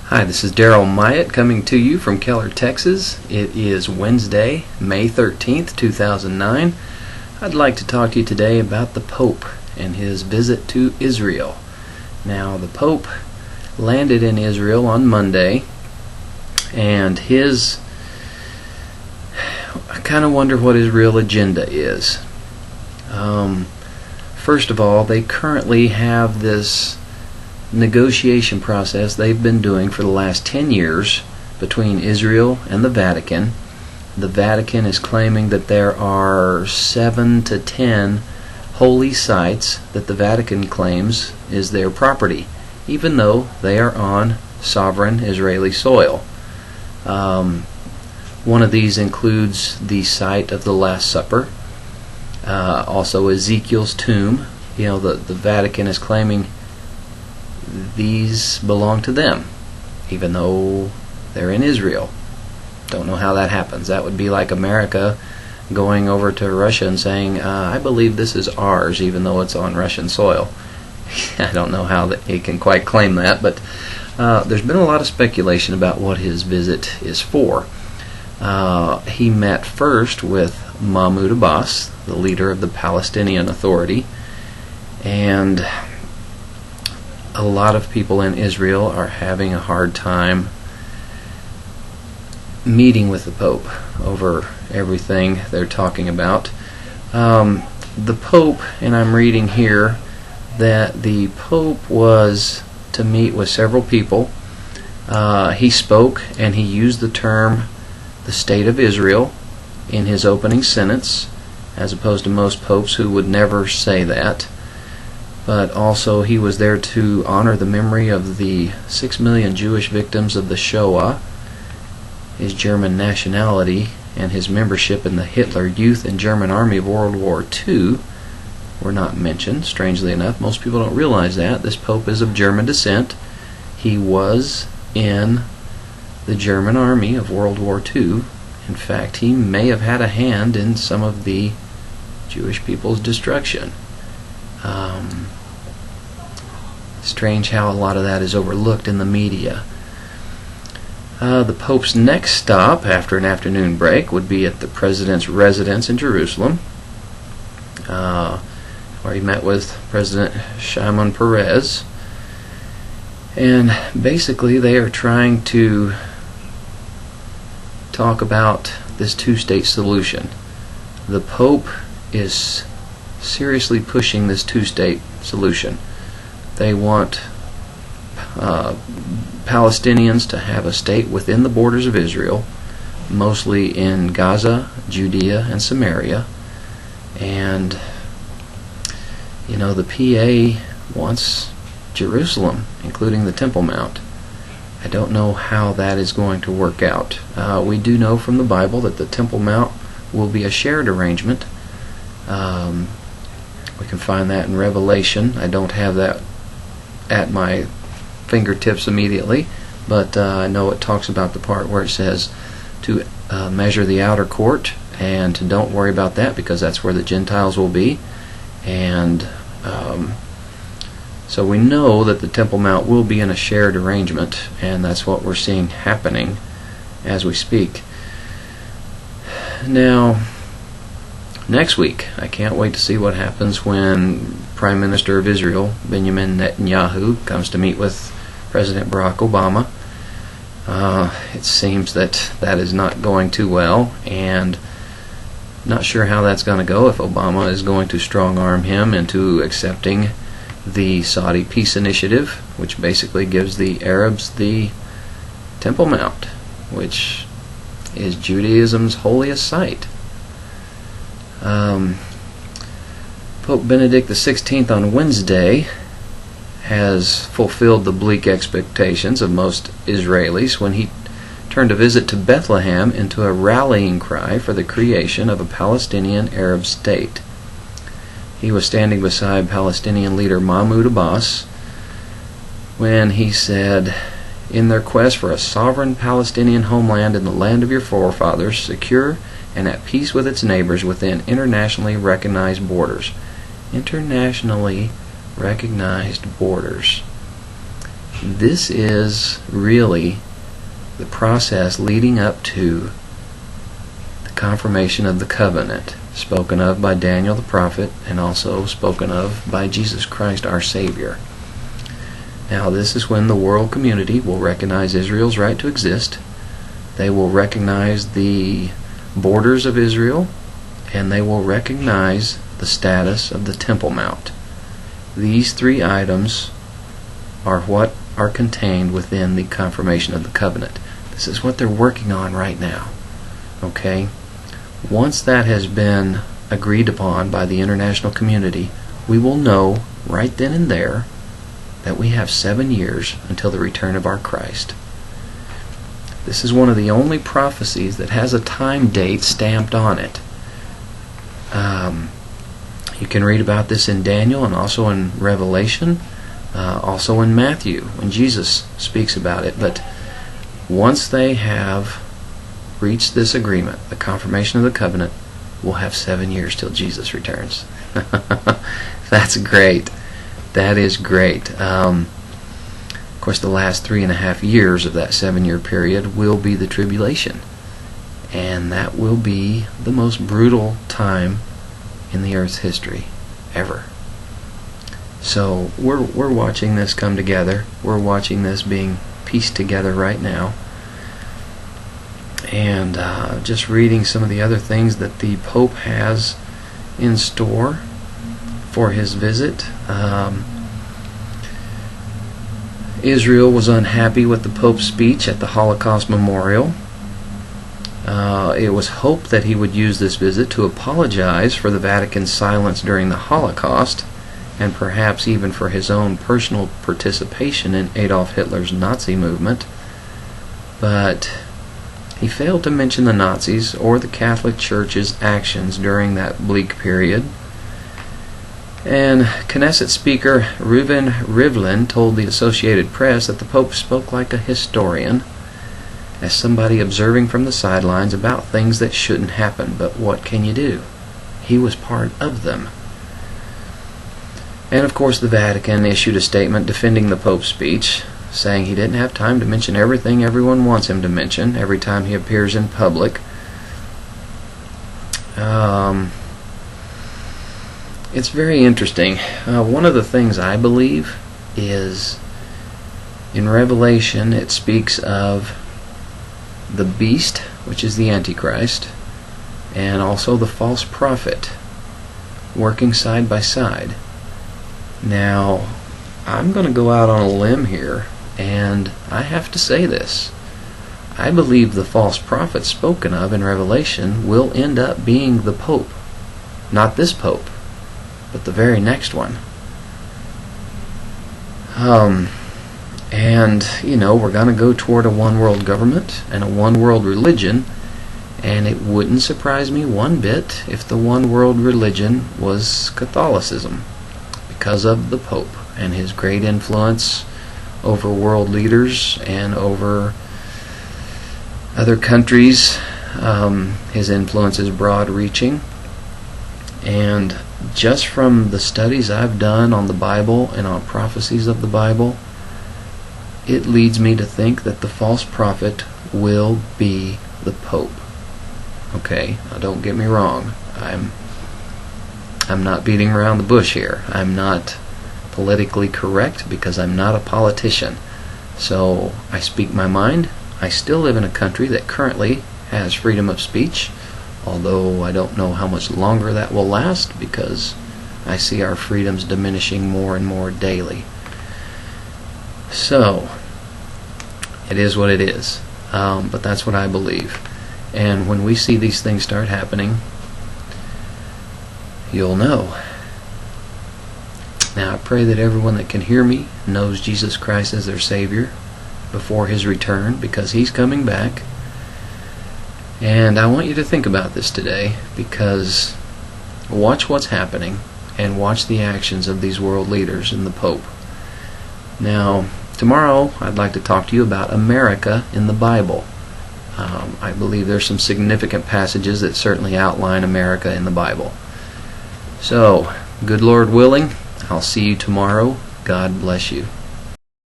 Hi, this is Daryl Myatt coming to you from Keller, Texas. It is Wednesday, May 13th, 2009. I'd like to talk to you today about the Pope and his visit to Israel. Now, the Pope landed in Israel on Monday, and I kind of wonder what his real agenda is. First of all, they currently have this negotiation process they've been doing for the last 10 years between Israel and the Vatican. The Vatican is claiming that there are 7 to 10 holy sites that the Vatican claims is their property, even though they are on sovereign Israeli soil. One of these includes the site of the Last Supper, also Ezekiel's tomb. The Vatican is claiming these belong to them, even though they're in Israel. Don't know how that happens. That would be like America going over to Russia and saying, I believe this is ours, even though it's on Russian soil. I don't know how he can quite claim that, but there's been a lot of speculation about what his visit is for. He met first with Mahmoud Abbas, the leader of the Palestinian Authority, and a lot of people in Israel are having a hard time meeting with the Pope over everything they're talking about. The Pope, and I'm reading here that the Pope was to meet with several people. He spoke and he used the term the State of Israel in his opening sentence, as opposed to most popes who would never say that. But also he was there to honor the memory of the 6 million Jewish victims of the Shoah, his German nationality, and his membership in the Hitler Youth and German Army of World War II were not mentioned. Strangely enough, most people don't realize that. This Pope is of German descent. He was in the German Army of World War II. In fact, he may have had a hand in some of the Jewish people's destruction. Strange how a lot of that is overlooked in the media. The Pope's next stop after an afternoon break would be at the President's residence in Jerusalem, where he met with President Shimon Peres. And basically they are trying to talk about this two-state solution. The Pope is seriously pushing this two-state solution. They want Palestinians to have a state within the borders of Israel, mostly in Gaza, Judea, and Samaria. And the PA wants Jerusalem, including the Temple Mount. I don't know how that is going to work out. We do know from the Bible that the Temple Mount will be a shared arrangement. We can find that in Revelation. I don't have that at my fingertips immediately, but I know it talks about the part where it says to measure the outer court, and to don't worry about that because that's where the Gentiles will be. And so we know that the Temple Mount will be in a shared arrangement, and that's what we're seeing happening as we speak. Now, next week, I can't wait to see what happens when Prime Minister of Israel, Benjamin Netanyahu, comes to meet with President Barack Obama. It seems that is not going too well, and not sure how that's going to go, if Obama is going to strong-arm him into accepting the Saudi peace initiative, which basically gives the Arabs the Temple Mount, which is Judaism's holiest site. Pope Benedict XVI on Wednesday has fulfilled the bleak expectations of most Israelis when he turned a visit to Bethlehem into a rallying cry for the creation of a Palestinian Arab state. He was standing beside Palestinian leader Mahmoud Abbas when he said, "In their quest for a sovereign Palestinian homeland in the land of your forefathers, secure and at peace with its neighbors within internationally recognized borders." Internationally recognized borders. this is really the process leading up to the confirmation of the covenant, spoken of by Daniel the prophet and also spoken of by Jesus Christ our Savior. Now, this is when the world community will recognize Israel's right to exist. They will recognize the borders of Israel, and they will recognize the status of the Temple Mount. These three items are what are contained within the confirmation of the covenant. This is what they're working on right now. Okay? Once that has been agreed upon by the international community, we will know right then and there that we have 7 years until the return of our Christ. This is one of the only prophecies that has a time date stamped on it. You can read about this in Daniel and also in Revelation, also in Matthew when Jesus speaks about it. But once they have reached this agreement, the confirmation of the covenant, we'll have 7 years till Jesus returns. That's great. That is great. Of course, the last 3.5 years of that 7-year period will be the tribulation. And that will be the most brutal time in the earth's history ever. So we're watching this come together. We're watching this being pieced together right now. And just reading some of the other things that the Pope has in store for his visit. Israel was unhappy with the Pope's speech at the Holocaust Memorial. It was hoped that he would use this visit to apologize for the Vatican's silence during the Holocaust, and perhaps even for his own personal participation in Adolf Hitler's Nazi movement. But he failed to mention the Nazis or the Catholic Church's actions during that bleak period. And Knesset Speaker Reuven Rivlin told the Associated Press that the Pope spoke like a historian, as somebody observing from the sidelines about things that shouldn't happen. But what can you do? He was part of them. And of course the Vatican issued a statement defending the Pope's speech, saying he didn't have time to mention everything everyone wants him to mention every time he appears in public. It's very interesting. One of the things I believe is in Revelation it speaks of the beast, which is the Antichrist, and also the false prophet working side by side. Now, I'm going to go out on a limb here, and I have to say this. I believe the false prophet spoken of in Revelation will end up being the Pope. Not this Pope, but the very next one. And, we're going to go toward a one-world government and a one-world religion, and it wouldn't surprise me one bit if the one-world religion was Catholicism, because of the Pope and his great influence over world leaders and over other countries. His influence is broad-reaching, and just from the studies I've done on the Bible and on prophecies of the Bible, it leads me to think that the false prophet will be the Pope. Okay, now don't get me wrong. I'm not beating around the bush here. I'm not politically correct because I'm not a politician. So I speak my mind. I still live in a country that currently has freedom of speech, although I don't know how much longer that will last because I see our freedoms diminishing more and more daily. So, it is what it is. But that's what I believe. And when we see these things start happening, you'll know. Now, I pray that everyone that can hear me knows Jesus Christ as their Savior before His return, because He's coming back. And I want you to think about this today, because watch what's happening and watch the actions of these world leaders and the Pope. Now, tomorrow I'd like to talk to you about America in the Bible. I believe there's some significant passages that certainly outline America in the Bible. So, good Lord willing, I'll see you tomorrow. God bless you.